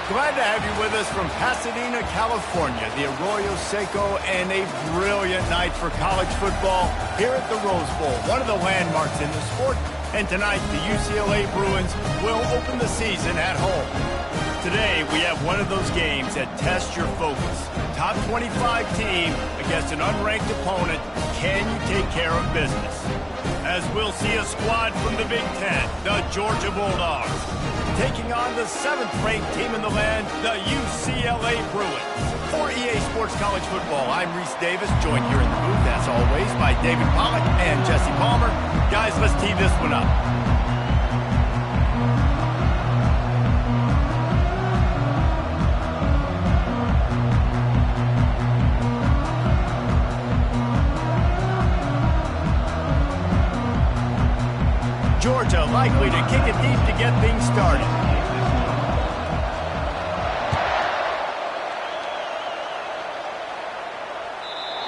Glad to have you with us from Pasadena, California, the Arroyo Seco, and a brilliant night for college football here at the Rose Bowl, one of the landmarks in the sport. And tonight, the UCLA Bruins will open the season at home. Today, we have one of those games that tests your focus. Top 25 team against an unranked opponent. Can you take care of business? As we'll see a squad from the Big Ten, the Georgia Bulldogs, taking on the 7th-ranked team in the land, the UCLA Bruins. For EA Sports College Football, I'm Reese Davis, joined here in the booth, as always, by David Pollack and Jesse Palmer. Guys, let's tee this one up. Georgia likely to kick it deep to get things started.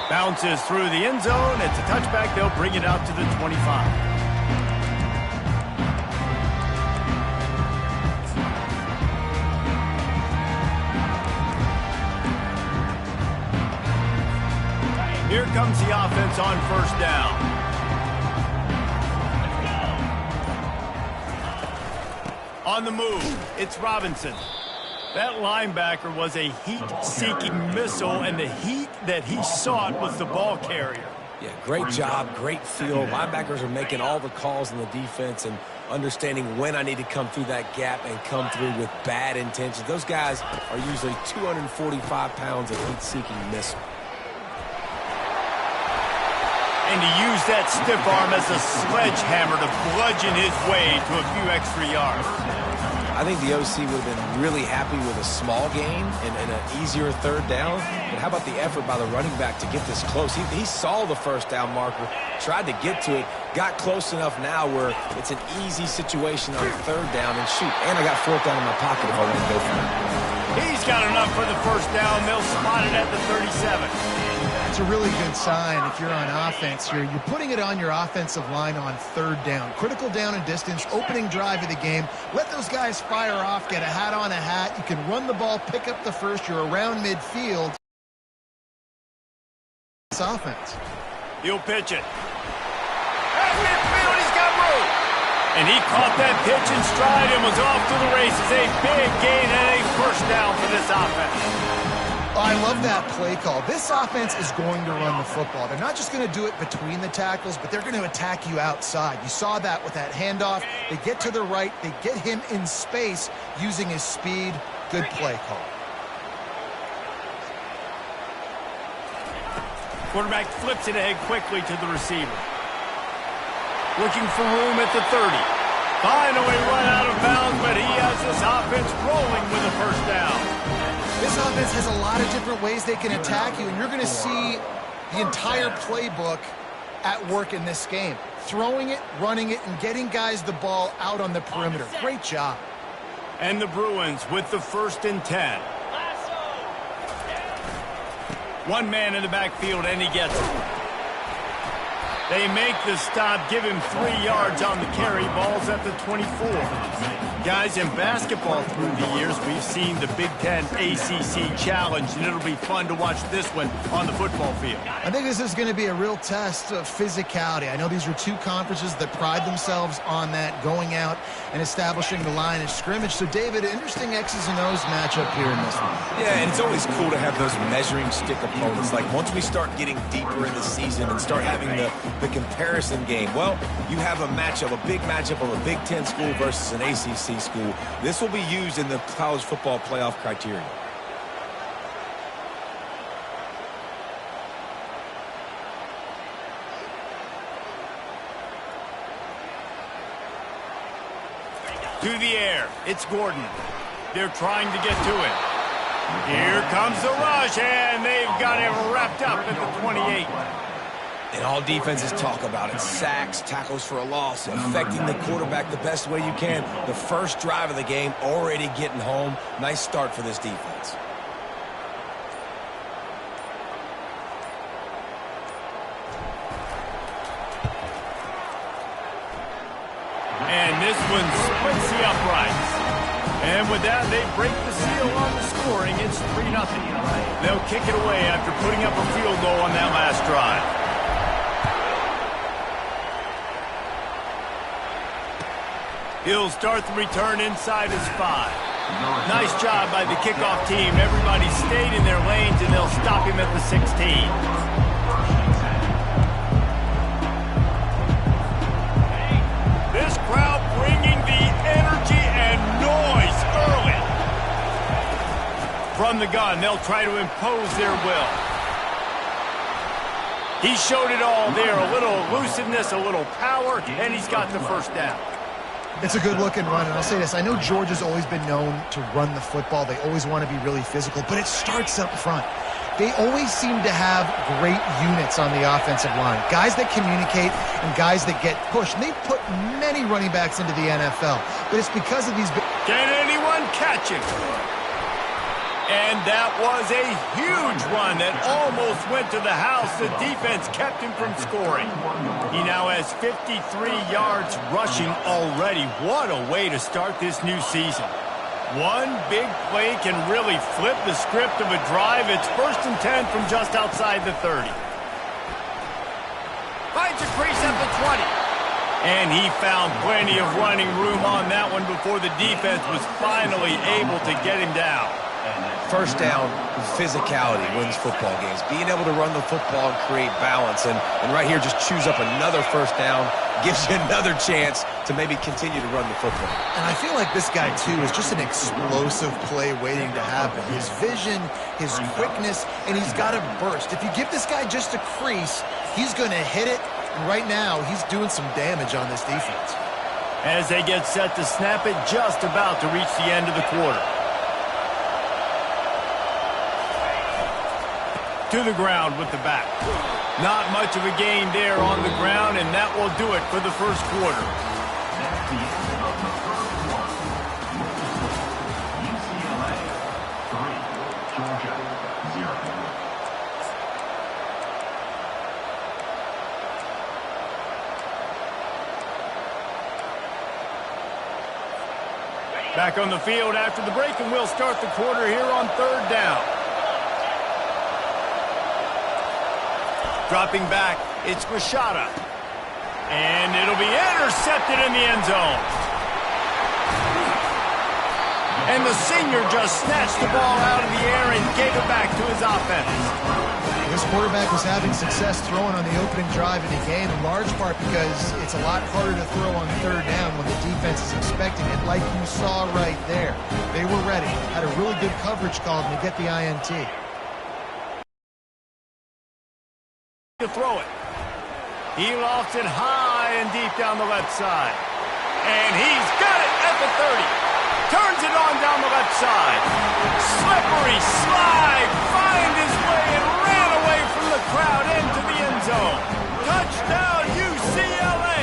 Bounces through the end zone. It's a touchback. They'll bring it out to the 25. Here comes the offense on first down. On the move, it's Robinson. That linebacker was a heat-seeking missile, and the heat that he sought was the ball carrier. Yeah, great job, great feel. Linebackers are making all the calls in the defense and understanding when I need to come through that gap and come through with bad intentions. Those guys are usually 245 pounds of heat-seeking missile. And to use that stiff arm as a sledgehammer to bludgeon his way to a few extra yards. I think the OC would have been really happy with a small gain and an easier third down. But how about the effort by the running back to get this close? He saw the first down marker, tried to get to it, got close enough now where it's an easy situation on third down and shoot. And I got fourth down in my pocket if I want to go for it. He's got enough for the first down. They'll spot it at the 37. It's a really good sign if you're on offense here. You're putting it on your offensive line on third down. Critical down and distance, opening drive of the game. Let those guys fire off, get a hat on a hat. You can run the ball, pick up the first. You're around midfield. It's offense. He'll pitch it. At midfield, he's got room. And he caught that pitch in stride and was off to the races. A big gain and a first down for this offense. I love that play call. This offense is going to run the football. They're not just going to do it between the tackles, but they're going to attack you outside. You saw that with that handoff. They get to the right. They get him in space using his speed. Good play call. Quarterback flips it ahead quickly to the receiver. Looking for room at the 30. Finally run out of bounds, but he has this offense rolling with a first down. This offense has a lot of different ways they can attack you, and you're going to see the entire playbook at work in this game. Throwing it, running it, and getting guys the ball out on the perimeter. Great job. And the Bruins with the 1st and 10. One man in the backfield, and he gets it. They make the stop, give him 3 yards on the carry. Ball's at the 24. Guys, in basketball through the years, we've seen the Big Ten ACC Challenge, and it'll be fun to watch this one on the football field. I think this is going to be a real test of physicality. I know these are two conferences that pride themselves on that, going out and establishing the line of scrimmage. So, David, interesting X's and O's matchup here in this one. Yeah, and it's always cool to have those measuring stick opponents. Like, once we start getting deeper in the season and start having the comparison game, well, you have a matchup, a big matchup of a Big Ten school versus an ACC school. This will be used in the college football playoff criteria. To the air, it's Gordon. They're trying to get to it. Here comes the rush, and they've got it wrapped up at the 28. And all defenses talk about it. Sacks, tackles for a loss, affecting the quarterback the best way you can. The first drive of the game, already getting home. Nice start for this defense. And this one splits the uprights. And with that, they break the seal on the scoring. It's 3-0. They'll kick it away after putting up a field goal on that last drive. He'll start the return inside his 5. Nice job by the kickoff team. Everybody stayed in their lanes, and they'll stop him at the 16. This crowd bringing the energy and noise early. From the gun, they'll try to impose their will. He showed it all there. A little elusiveness, a little power, and he's got the first down. It's a good-looking run, and I'll say this. I know Georgia's always been known to run the football. They always want to be really physical, but it starts up front. They always seem to have great units on the offensive line, guys that communicate and guys that get pushed. And they've put many running backs into the NFL, but it's because of these... Can anyone catch him? And that was a huge run that almost went to the house. The defense kept him from scoring. He now has 53 yards rushing already. What a way to start this new season. One big play can really flip the script of a drive. It's 1st and 10 from just outside the 30. Finds a crease at the 20. And he found plenty of running room on that one before the defense was finally able to get him down. First down, physicality wins football games. Being able to run the football and create balance. And right here, just choose up another first down, gives you another chance to maybe continue to run the football. And I feel like this guy, too, is just an explosive play waiting to happen. His vision, his quickness, and he's got a burst. If you give this guy just a crease, he's going to hit it. And right now, he's doing some damage on this defense. As they get set to snap it, just about to reach the end of the quarter. To the ground with the back. Not much of a gain there on the ground, and that will do it for the first quarter. UCLA 3, Georgia 0. Back on the field after the break, and we'll start the quarter here on 3rd down. Dropping back, it's Rashada. And it'll be intercepted in the end zone. And the senior just snatched the ball out of the air and gave it back to his offense. This quarterback was having success throwing on the opening drive of the game, in large part because it's a lot harder to throw on 3rd down when the defense is expecting it, like you saw right there. They were ready, had a really good coverage call to get the INT. To throw it. He lofts it high and deep down the left side. And he's got it at the 30. Turns it on down the left side. Slippery slide. Find his way and ran away from the crowd into the end zone. Touchdown UCLA.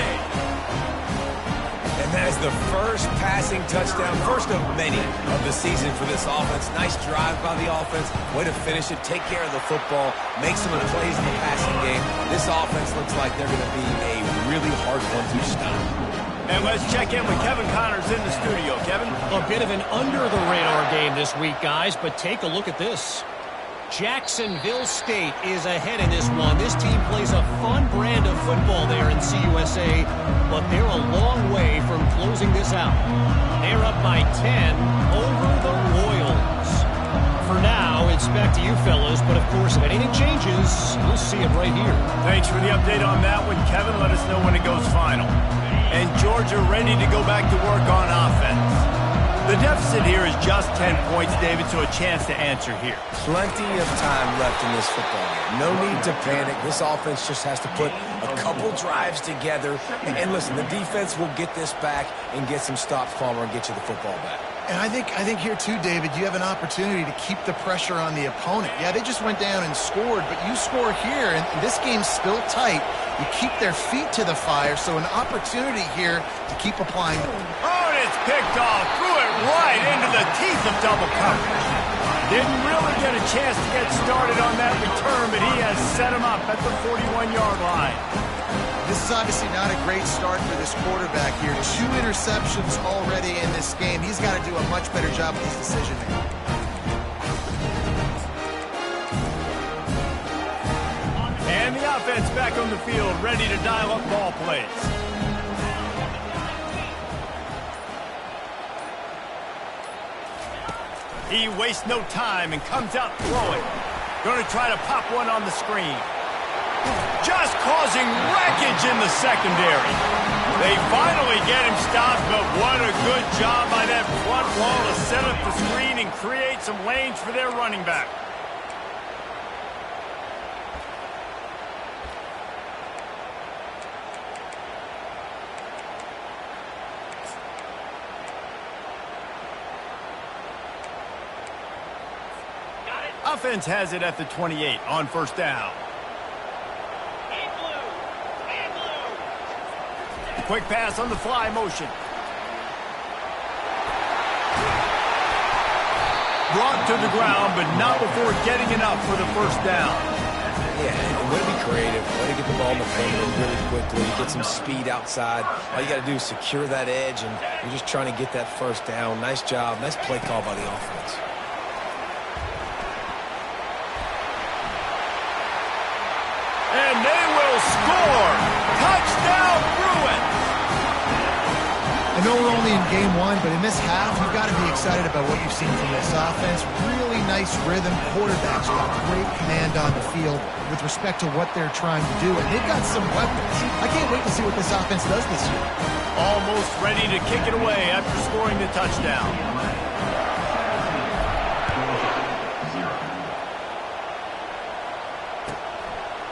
And that is the first passing touchdown, first of many of the season for this offense. Nice drive by the offense. Way to finish it, take care of the football, make some of the plays in the passing game. This offense looks like they're going to be a really hard one to stop. And let's check in with Kevin Connors in the studio. Kevin? A bit of an under-the-radar game this week, guys, but take a look at this. Jacksonville State is ahead in this one. This team plays a fun brand of football there in CUSA, but they're a long way from closing this out. They're up by 10 over the Royals. For now, it's back to you fellas, but of course, if anything changes, you'll see it right here. Thanks for the update on that one, Kevin. Let us know when it goes final. And Georgia ready to go back to work on offense. The deficit here is just 10 points, David, so a chance to answer here. Plenty of time left in this football game. No need to panic. This offense just has to put a couple drives together. And listen, the defense will get this back and get some stops, Palmer, and get you the football back. And I think here too, David, you have an opportunity to keep the pressure on the opponent. Yeah, they just went down and scored, but you score here, and this game's still tight. You keep their feet to the fire, so an opportunity here to keep applying. Oh, and it's picked off. Threw it right into the teeth of double coverage. Didn't really get a chance to get started on that return, but he has set him up at the 41-yard line. This is obviously not a great start for this quarterback here. 2 interceptions already in this game. He's got to do a much better job with his decision-making. And the offense back on the field, ready to dial up ball plays. He wastes no time and comes out throwing. Going to try to pop one on the screen. Just causing wreckage in the secondary. They finally get him stopped, but what a good job by that front wall to set up the screen and create some lanes for their running back. Offense has it at the 28 on first down. Quick pass on the fly motion. Brought to the ground, but not before getting enough for the first down. Yeah, and way to be creative, way to get the ball in the perimeter really quickly, get some speed outside. All you got to do is secure that edge, and you're just trying to get that first down. Nice job, nice play call by the offense. And they will score! Touchdown, Bruins! I know we're only in game 1, but in this half, you've got to be excited about what you've seen from this offense. Really nice rhythm. Quarterbacks got great command on the field with respect to what they're trying to do, and they've got some weapons. I can't wait to see what this offense does this year. Almost ready to kick it away after scoring the touchdown.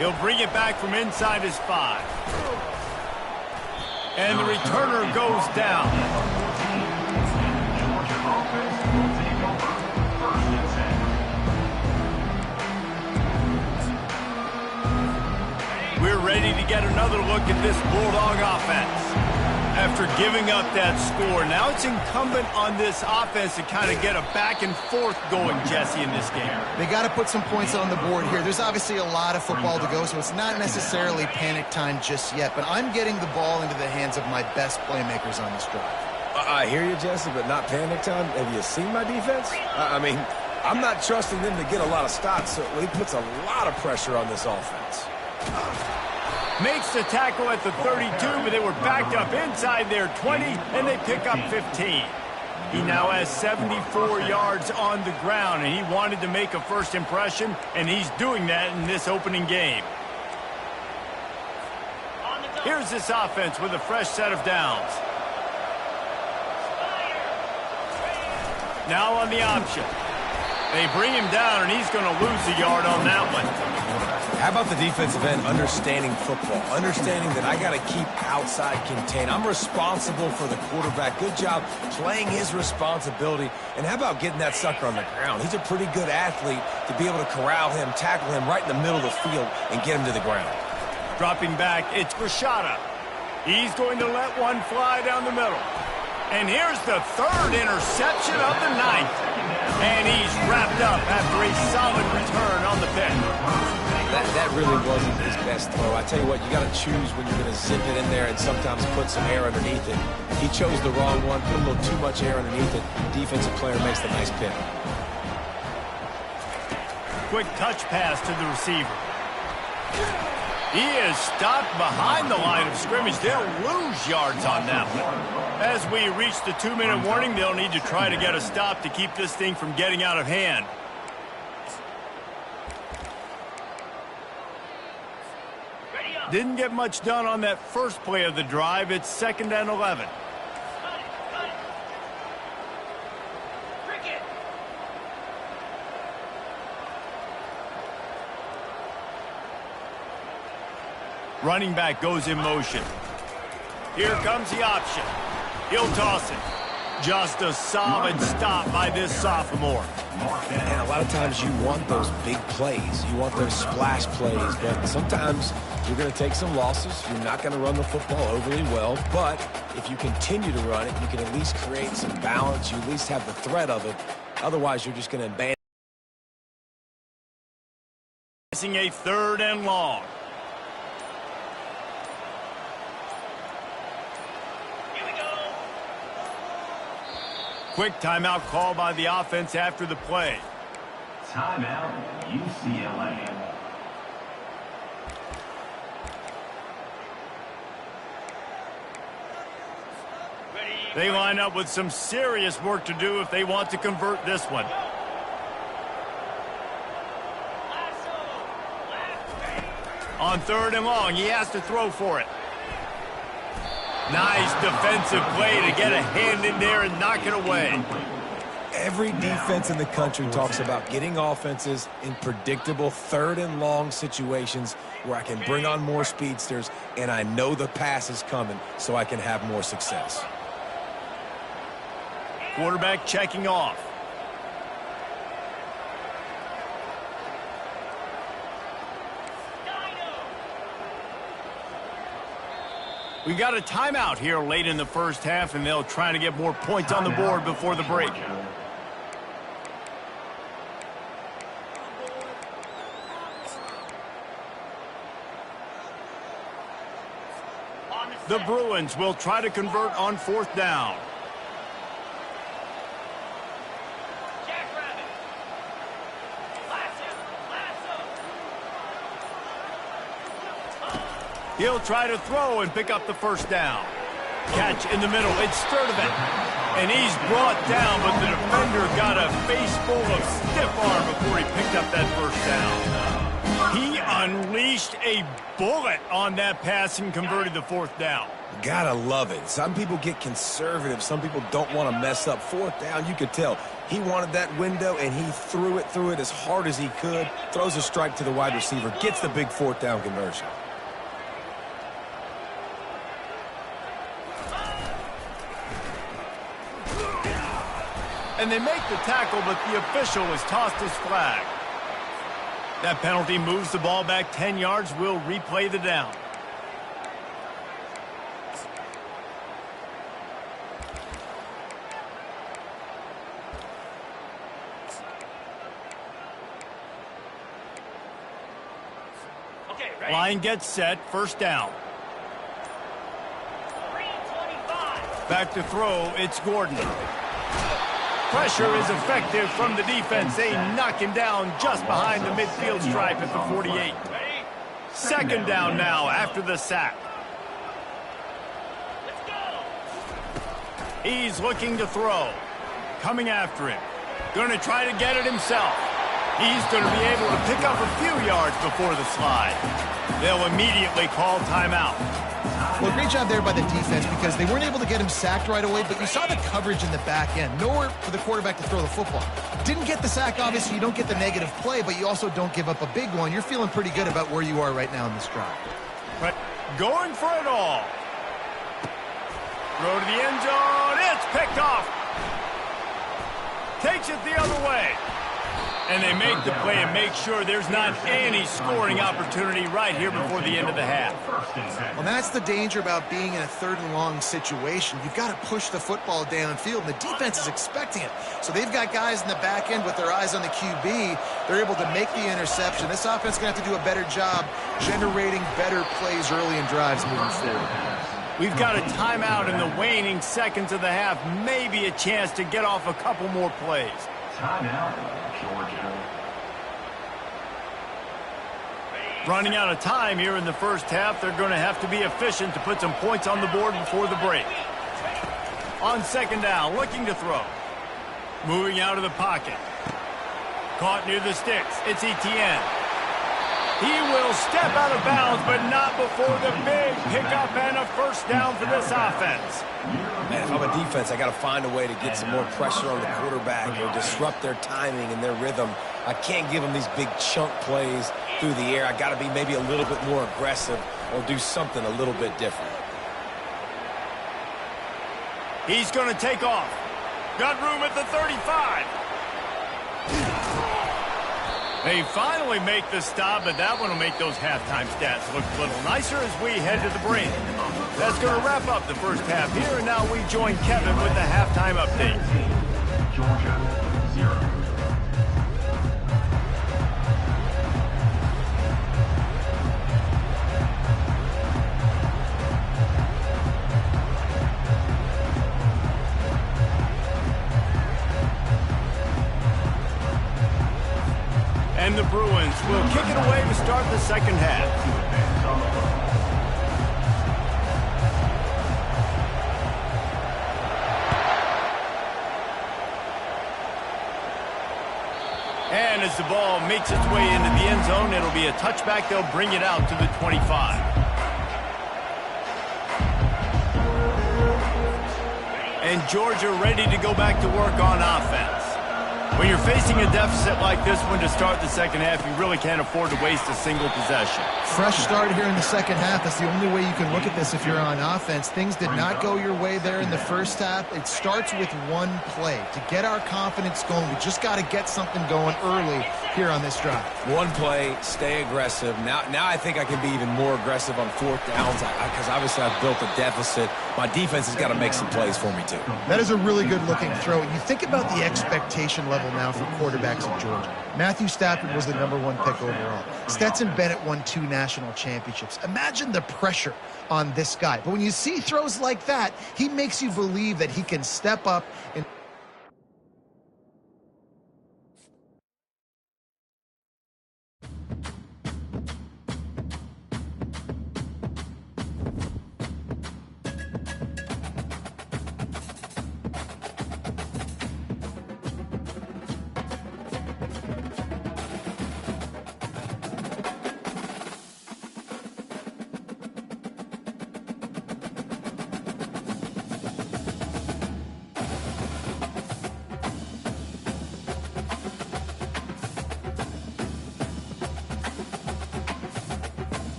He'll bring it back from inside his 5. And the returner goes down. We're ready to get another look at this Bulldog offense. After giving up that score, now it's incumbent on this offense to kind of get a back and forth going, Jesse, in this game. They got to put some points on the board here. There's obviously a lot of football to go, so it's not necessarily panic time just yet, but I'm getting the ball into the hands of my best playmakers on this drive. I hear you, Jesse, but not panic time. Have you seen my defense? I mean, I'm not trusting them to get a lot of stops, so he puts a lot of pressure on this offense. Makes the tackle at the 32, but they were backed up inside their 20, and they pick up 15. He now has 74 yards on the ground, and he wanted to make a first impression, and he's doing that in this opening game. Here's this offense with a fresh set of downs. Now on the option. They bring him down, and he's going to lose a yard on that one. How about the defensive end understanding football, understanding that I got to keep outside contained. I'm responsible for the quarterback. Good job playing his responsibility. And how about getting that sucker on the ground? He's a pretty good athlete to be able to corral him, tackle him right in the middle of the field, and get him to the ground. Dropping back, it's Rashada. He's going to let one fly down the middle. And here's the 3rd interception of the night. And he's wrapped up after a solid return on the pick. That really wasn't his best throw. I tell you what, you got to choose when you're going to zip it in there and sometimes put some air underneath it. He chose the wrong one, put a little too much air underneath it. Defensive player makes the nice pick. Quick touch pass to the receiver. He is stopped behind the line of scrimmage. They'll lose yards on that one. As we reach the 2-minute warning, they'll need to try to get a stop to keep this thing from getting out of hand. Didn't get much done on that first play of the drive. It's 2nd and 11. Running back goes in motion. Here comes the option. He'll toss it. Just a solid stop by this sophomore. And a lot of times you want those big plays. You want those splash plays. But sometimes you're going to take some losses. You're not going to run the football overly well. But if you continue to run it, you can at least create some balance. You at least have the threat of it. Otherwise, you're just going to abandon. Missing a 3rd and long. Quick timeout call by the offense after the play. Timeout, UCLA. They line up with some serious work to do if they want to convert this one. On 3rd and long, he has to throw for it. Nice defensive play to get a hand in there and knock it away. Every defense in the country talks about getting offenses in predictable 3rd and long situations where I can bring on more speedsters and I know the pass is coming so I can have more success. Quarterback checking off. We got a timeout here late in the first half, and they'll try to get more points on the board before the break. The Bruins will try to convert on 4th down. He'll try to throw and pick up the 1st down. Catch in the middle. It's Sturdivant. And he's brought down, but the defender got a face full of stiff arm before he picked up that 1st down. He unleashed a bullet on that pass and converted the 4th down. Gotta love it. Some people get conservative. Some people don't want to mess up. 4th down, you could tell. He wanted that window, and he threw it as hard as he could. Throws a strike to the wide receiver. Gets the big 4th down conversion. And they make the tackle, but the official has tossed his flag. That penalty moves the ball back 10 yards. We'll replay the down. Line gets set. 1st down. Back to throw. It's Gordon. Pressure is effective from the defense. They knock him down just behind the midfield stripe at the 48. 2nd down now after the sack. He's looking to throw. Coming after him. Going to try to get it himself. He's going to be able to pick up a few yards before the slide. They'll immediately call timeout. Well, great job there by the defense because they weren't able to get him sacked right away, but you saw the coverage in the back end. Nowhere for the quarterback to throw the football. Didn't get the sack, obviously. You don't get the negative play, but you also don't give up a big one. You're feeling pretty good about where you are right now in this drive. But going for it all. Throw to the end zone. It's picked off. Takes it the other way. And they make the play and make sure there's not any scoring opportunity right here before the end of the half. Well, that's the danger about being in a 3rd and long situation. You've got to push the football downfield, and the defense is expecting it. So they've got guys in the back end with their eyes on the QB. They're able to make the interception. This offense is going to have to do a better job generating better plays early in drives moving forward. We've got a timeout in the waning seconds of the half. Maybe a chance to get off a couple more plays. Timeout, Georgia. Running out of time here in the first half. They're going to have to be efficient to put some points on the board before the break. On 2nd down, looking to throw. Moving out of the pocket. Caught near the sticks. It's Etienne. He will step out of bounds, but not before the big pickup and a 1st down for this offense. Man, if I'm a defense, I got to find a way to get some more pressure on the quarterback or disrupt their timing and their rhythm. I can't give them these big chunk plays through the air. I got to be maybe a little bit more aggressive or do something a little bit different. He's going to take off. Got room at the 35. They finally make the stop, but that one will make those halftime stats look a little nicer as we head to the break. That's going to wrap up the first half here, and now we join Kevin with the halftime update. Georgia, 0. And the Bruins will kick it away to start the second half. And as the ball makes its way into the end zone, it'll be a touchback. They'll bring it out to the 25. And Georgia ready to go back to work on offense. When you're facing a deficit like this one to start the second half, you really can't afford to waste a single possession. Fresh start here in the second half. That's the only way you can look at this if you're on offense. Things did not go your way there in the first half. It starts with one play. To get our confidence going, we just got to get something going early here on this drive. One play, stay aggressive. Now I think I can be even more aggressive on fourth downs because obviously I've built a deficit. My defense has got to make some plays for me too. That is a really good-looking throw. You think about the expectation level now for quarterbacks at Georgia. Matthew Stafford was the #1 pick overall. Stetson Bennett won 2 national championships. Imagine the pressure on this guy. But when you see throws like that, he makes you believe that he can step up and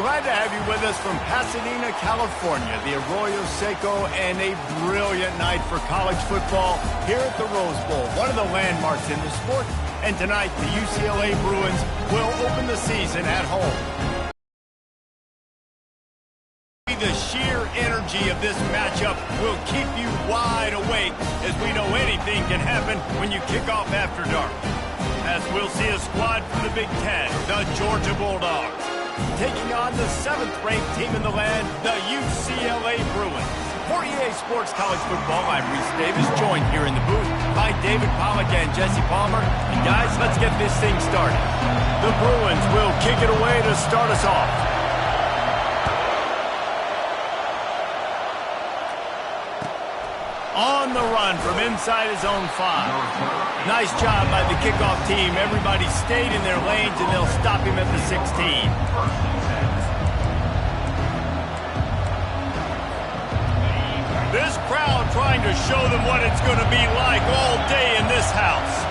Glad to have you with us from Pasadena, California, the Arroyo Seco, and a brilliant night for college football here at the Rose Bowl, one of the landmarks in the sport. And tonight, the UCLA Bruins will open the season at home. The sheer energy of this matchup will keep you wide awake, as we know anything can happen when you kick off after dark. As we'll see a squad from the Big Ten, the Georgia Bulldogs, taking on the 7th-ranked team in the land, the UCLA Bruins. For EA Sports College Football, I'm Reese Davis, joined here in the booth by David Pollack and Jesse Palmer. And guys, let's get this thing started. The Bruins will kick it away to start us off. On the run from inside his own 5. Nice job by the kickoff team. Everybody stayed in their lanes, and they'll stop him at the 16. This crowd trying to show them what it's going to be like all day in this house.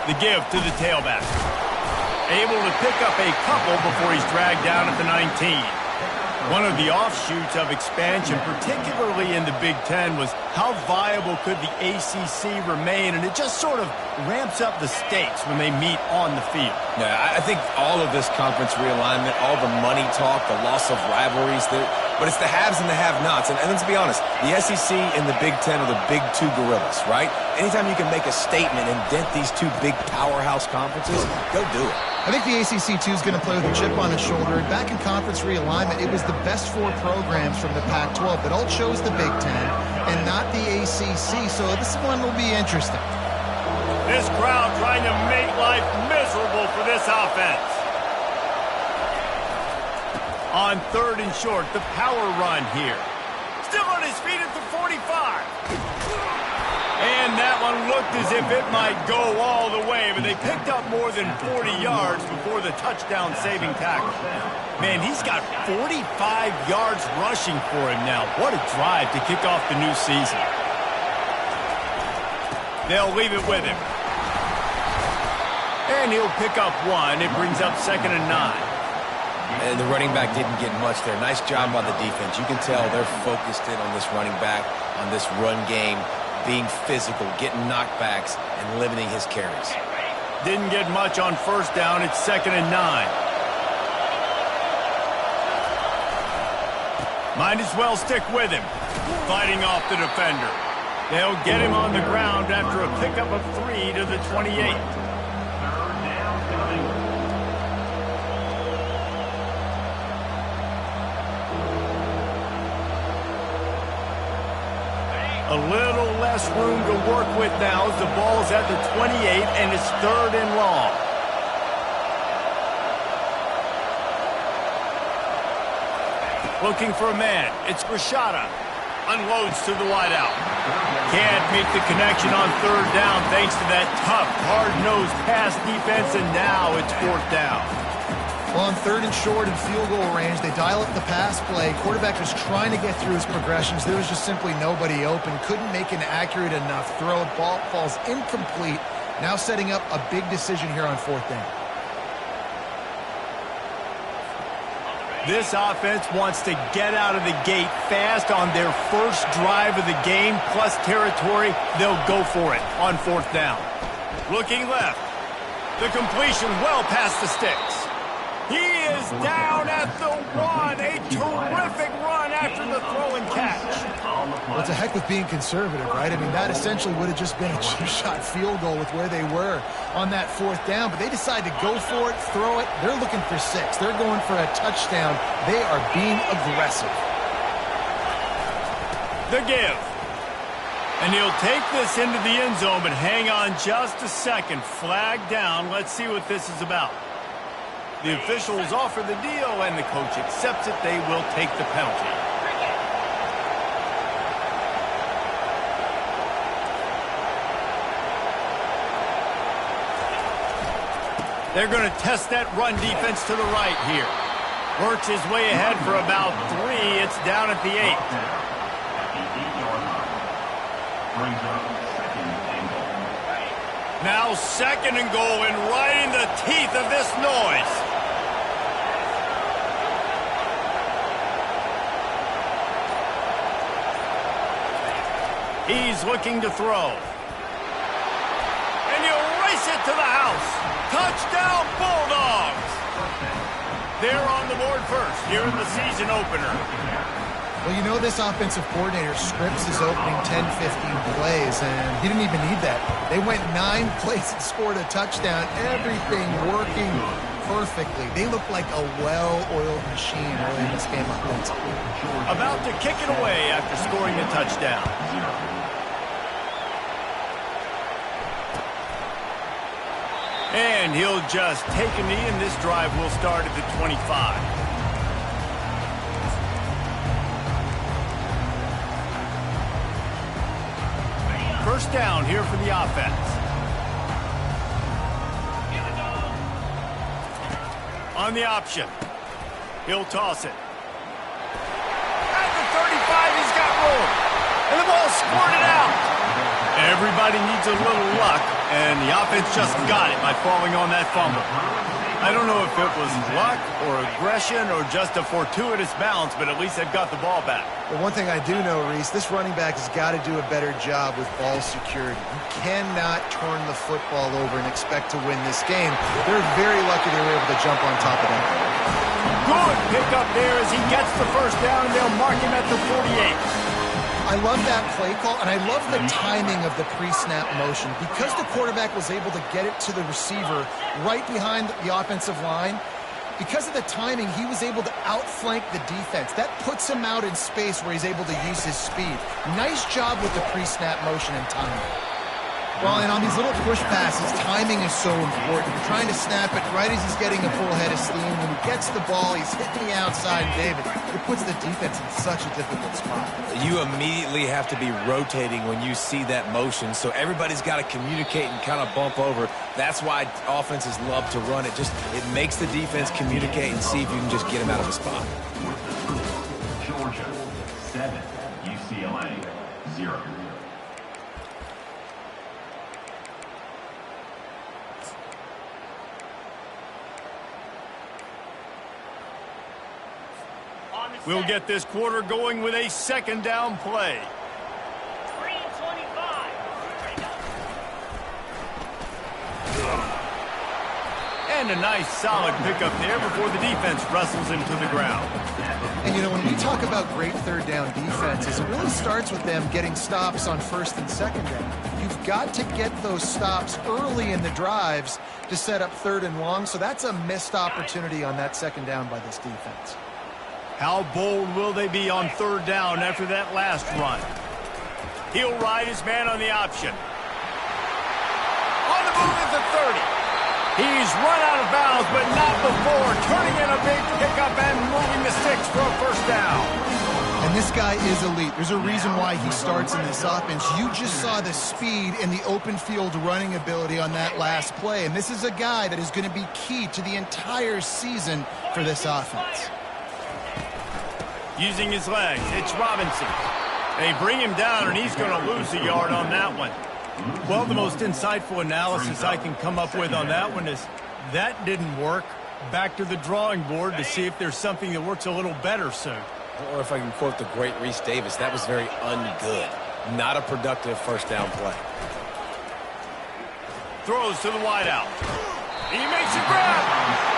The give to the tailback. Able to pick up a couple before he's dragged down at the 19. One of the offshoots of expansion, particularly in the Big Ten, was how viable could the ACC remain, and it just sort of ramps up the stakes when they meet on the field. Yeah, I think all of this conference realignment, all the money talk, the loss of rivalries, but it's the haves and the have-nots. And let's be honest, the SEC and the Big Ten are the big two gorillas, right? Anytime you can make a statement and dent these two big powerhouse conferences, go do it. I think the ACC, too, is going to play with a chip on his shoulder. And back in conference realignment, it was the best 4 programs from the Pac-12 that all chose the Big Ten and not the ACC. So this one will be interesting. This crowd trying to make life miserable for this offense. On 3rd and short, the power run here. Still on his feet at the 45. And that one looked as if it might go all the way, but they picked up more than 40 yards before the touchdown-saving tackle. Man, he's got 45 yards rushing for him now. What a drive to kick off the new season. They'll leave it with him. And he'll pick up 1. It brings up 2nd and 9. And the running back didn't get much there. Nice job by the defense. You can tell they're focused in on this running back, on this run game, being physical, getting knockbacks, and limiting his carries. Didn't get much on 1st down. It's 2nd and 9. Might as well stick with him. Fighting off the defender. They'll get him on the ground after a pickup of 3 to the 28. A little less room to work with now as the ball's at the 28 and it's 3rd and long. Looking for a man. It's Rashada. Unloads to the wideout. Can't make the connection on 3rd down thanks to that tough, hard-nosed pass defense, and now it's 4th down. Well, on 3rd and short and field goal range, they dial up the pass play. Quarterback was trying to get through his progressions. There was just simply nobody open. Couldn't make an accurate enough throw. Ball falls incomplete. Now setting up a big decision here on 4th down. This offense wants to get out of the gate fast on their first drive of the game, plus territory. They'll go for it on 4th down. Looking left. The completion well past the sticks. He is down at the 1. A terrific run after the throw and catch. Well, it's a heck with being conservative, right? I mean, that essentially would have just been a two-shot field goal with where they were on that 4th down. But they decide to go for it, throw it. They're looking for 6. They're going for a touchdown. They are being aggressive. The give. And he'll take this into the end zone, but hang on just a second. Flag down. Let's see what this is about. The officials offer the deal, and the coach accepts it. They will take the penalty. They're going to test that run defense to the right here. Works his way ahead for about 3. It's down at the 8. Now 2nd and goal, and right in the teeth of this noise. He's looking to throw. And he'll race it to the house. Touchdown, Bulldogs! They're on the board first here in the season opener. Well, you know this offensive coordinator scripts his opening 10, 15 plays, and he didn't even need that. They went 9 plays and scored a touchdown. Everything working perfectly. They look like a well-oiled machine early in this game offensively. About to kick it away after scoring a touchdown. And he'll just take a knee, and this drive will start at the 25. First down here for the offense. On the option. He'll toss it. At the 35, he's got room. And the ball squirted out. Everybody needs a little luck, and the offense just got it by falling on that fumble. I don't know if it was luck or aggression or just a fortuitous bounce, but at least they've got the ball back. Well, one thing I do know, Reese, this running back has got to do a better job with ball security. You cannot turn the football over and expect to win this game. They're very lucky they were able to jump on top of that. Good pickup there as he gets the first down, and they'll mark him at the 48. I love that play call, and I love the timing of the pre-snap motion. Because the quarterback was able to get it to the receiver right behind the offensive line, because of the timing, he was able to outflank the defense. That puts him out in space where he's able to use his speed. Nice job with the pre-snap motion and timing. Well, and on these little push passes, timing is so important. You're trying to snap it right as he's getting a full head of steam. When he gets the ball, he's hitting the outside, David. It puts the defense in such a difficult spot. You immediately have to be rotating when you see that motion, so everybody's got to communicate and kind of bump over. That's why offenses love to run it. It makes the defense communicate and see if you can just get him out of the spot. Georgia 7, UCLA 0. We'll get this quarter going with a second down play. 3:25. And a nice solid pickup there before the defense wrestles him to the ground. And, you know, when we talk about great third down defenses, it really starts with them getting stops on first and second down. You've got to get those stops early in the drives to set up third and long, so that's a missed opportunity on that second down by this defense. How bold will they be on third down after that last run? He'll ride his man on the option. On the move at the 30. He's run out of bounds, but not before turning in a big pickup and moving the sticks for a first down. And this guy is elite. There's a reason why he starts in this offense. You just saw the speed and the open field running ability on that last play. And this is a guy that is going to be key to the entire season for this offense. Using his legs, it's Robinson. They bring him down, and he's going to lose a yard on that one. Well, the most insightful analysis I can come up with on that one is that didn't work. Back to the drawing board to see if there's something that works a little better soon. Or if I can quote the great Reese Davis, that was very ungood. Not a productive first down play. Throws to the wideout. He makes a grab.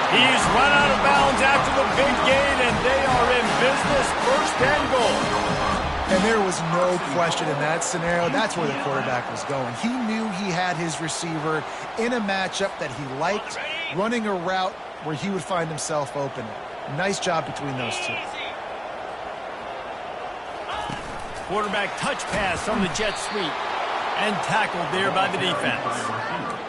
He's run out of bounds after the big gain, and they are in business, first and goal. And there was no question in that scenario. That's where the quarterback was going. He knew he had his receiver in a matchup that he liked, running a route where he would find himself open. Nice job between those two. Quarterback touch pass on the jet sweep, and tackled there by the defense.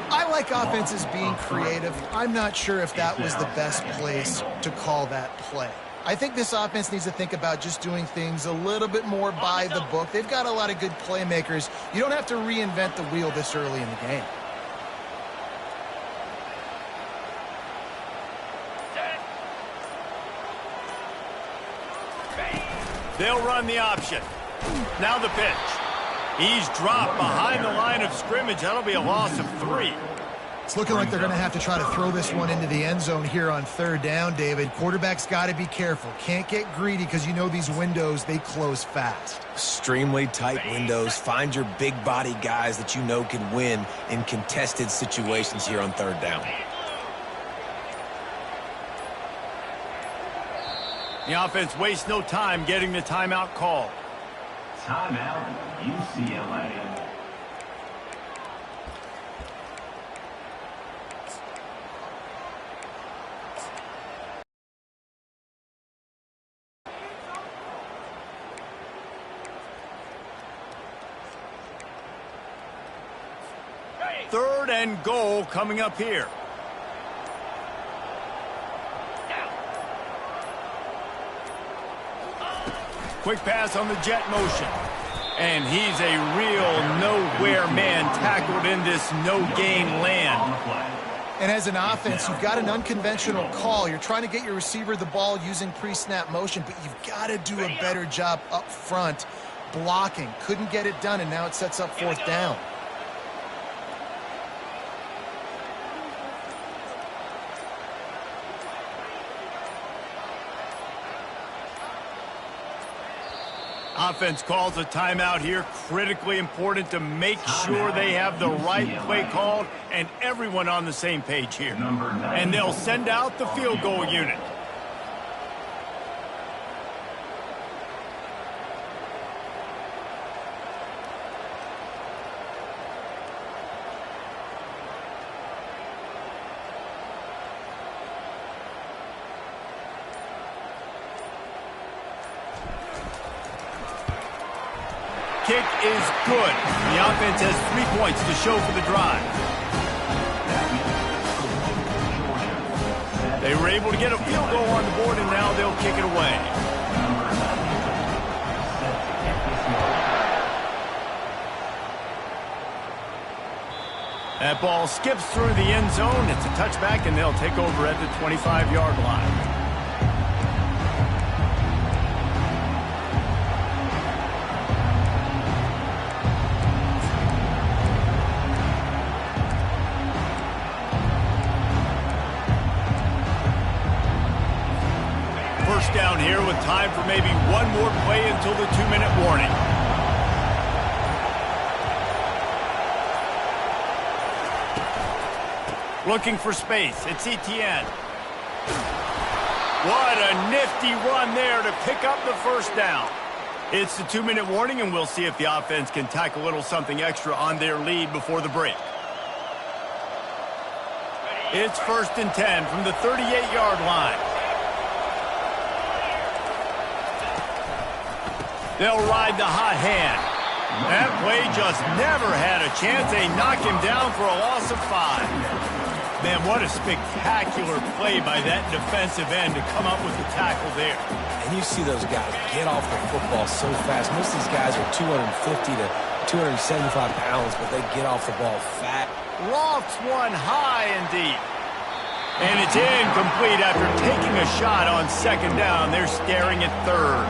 I like offenses being creative. I'm not sure if that was the best place to call that play. I think this offense needs to think about just doing things a little bit more by the book. They've got a lot of good playmakers. You don't have to reinvent the wheel this early in the game. They'll run the option. Now the pitch. He's dropped behind the line of scrimmage. That'll be a loss of 3. It's looking like they're going to have to try to throw this one into the end zone here on third down, David. Quarterback's got to be careful. Can't get greedy because you know these windows, they close fast. Extremely tight windows. Find your big body guys that you know can win in contested situations here on third down. The offense wastes no time getting the timeout call. Timeout, UCLA. Third and goal coming up here. Quick pass on the jet motion. And he's a real nowhere man tackled in this no-gain land. And as an offense, you've got an unconventional call. You're trying to get your receiver the ball using pre-snap motion, but you've got to do a better job up front blocking. Couldn't get it done, and now it sets up fourth down. Offense calls a timeout here. Critically important to make sure they have the right play called and everyone on the same page here. And they'll send out the field goal unit. kick is good. The offense has 3 points to show for the drive. They were able to get a field goal on the board, and now they'll kick it away. That ball skips through the end zone. It's a touchback, and they'll take over at the 25-yard line. First down here with time for maybe one more play until the 2-minute warning. Looking for space. It's Etienne. What a nifty run there to pick up the first down. It's the 2-minute warning, and we'll see if the offense can tack a little something extra on their lead before the break. It's 1st and 10 from the 38-yard line. They'll ride the hot hand. That play just never had a chance. They knock him down for a loss of 5. Man, what a spectacular play by that defensive end to come up with the tackle there. And you see those guys get off the football so fast. Most of these guys are 250 to 275 pounds, but they get off the ball fat. Lofts one high and deep. And it's incomplete after taking a shot on 2nd down. They're staring at 3rd.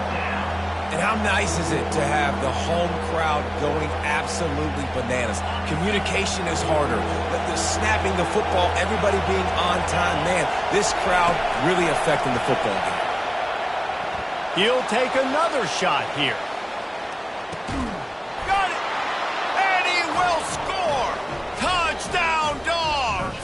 And how nice is it to have the home crowd going absolutely bananas? Communication is harder. The snapping the football, everybody being on time. Man, this crowd really affecting the football game. He'll take another shot here. Got it! And he will score! Touchdown, Dogs!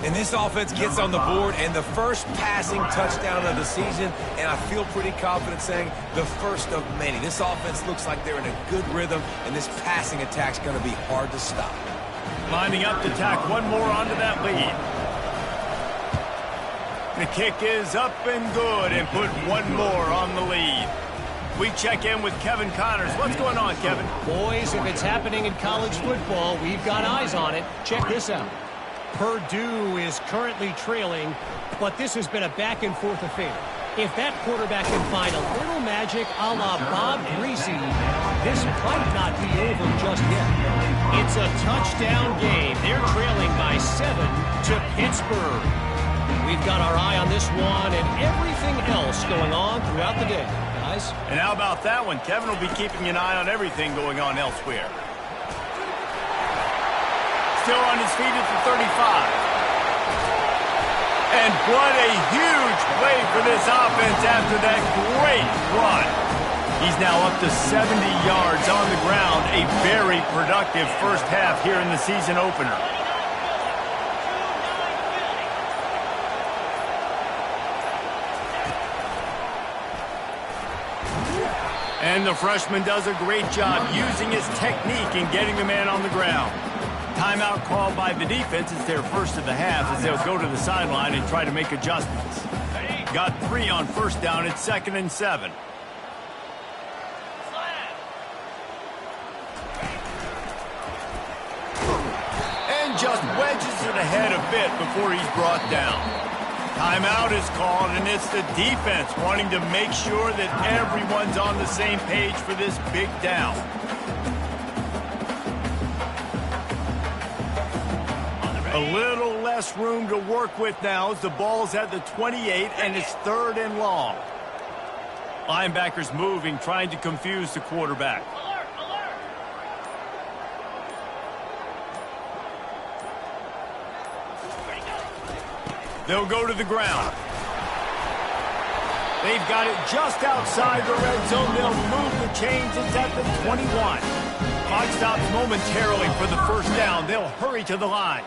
And this offense gets on the board, and the first passing touchdown of the season, and I feel pretty confident saying the first of many. This offense looks like they're in a good rhythm, and this passing attack's going to be hard to stop. Lining up to tack one more onto that lead. The kick is up and good, and put one more on the lead. We check in with Kevin Connors. What's going on, Kevin? Boys, if it's happening in college football, we've got eyes on it. Check this out. Purdue is currently trailing, but this has been a back-and-forth affair. If that quarterback can find a little magic a la Bob Greasy, this might not be over just yet. It's a touchdown game. They're trailing by 7 to Pittsburgh. We've got our eye on this one and everything else going on throughout the day, guys. And how about that one? Kevin will be keeping an eye on everything going on elsewhere. Still on his feet at the 35. And what a huge play for this offense after that great run. He's now up to 70 yards on the ground. A very productive first half here in the season opener. And the freshman does a great job using his technique and getting the man on the ground. Timeout called by the defense. It's their first of the half as they'll go to the sideline and try to make adjustments. Got 3 on 1st down. It's 2nd and 7. And just wedges it ahead a bit before he's brought down. Timeout is called, and it's the defense wanting to make sure that everyone's on the same page for this big down. A little less room to work with now as the ball's at the 28, and it's 3rd and long. Linebackers moving, trying to confuse the quarterback. They'll go to the ground. They've got it just outside the red zone. They'll move the chains. It's at the 21. Clock stops momentarily for the first down. They'll hurry to the line.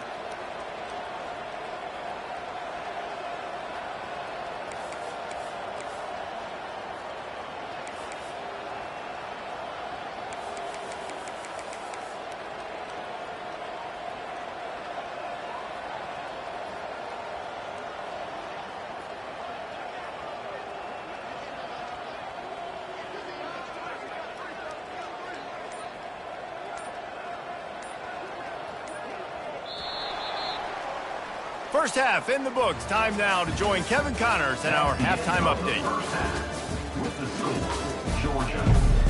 First half in the books. Time now to join Kevin Connors in our halftime update. First half, with the score, Georgia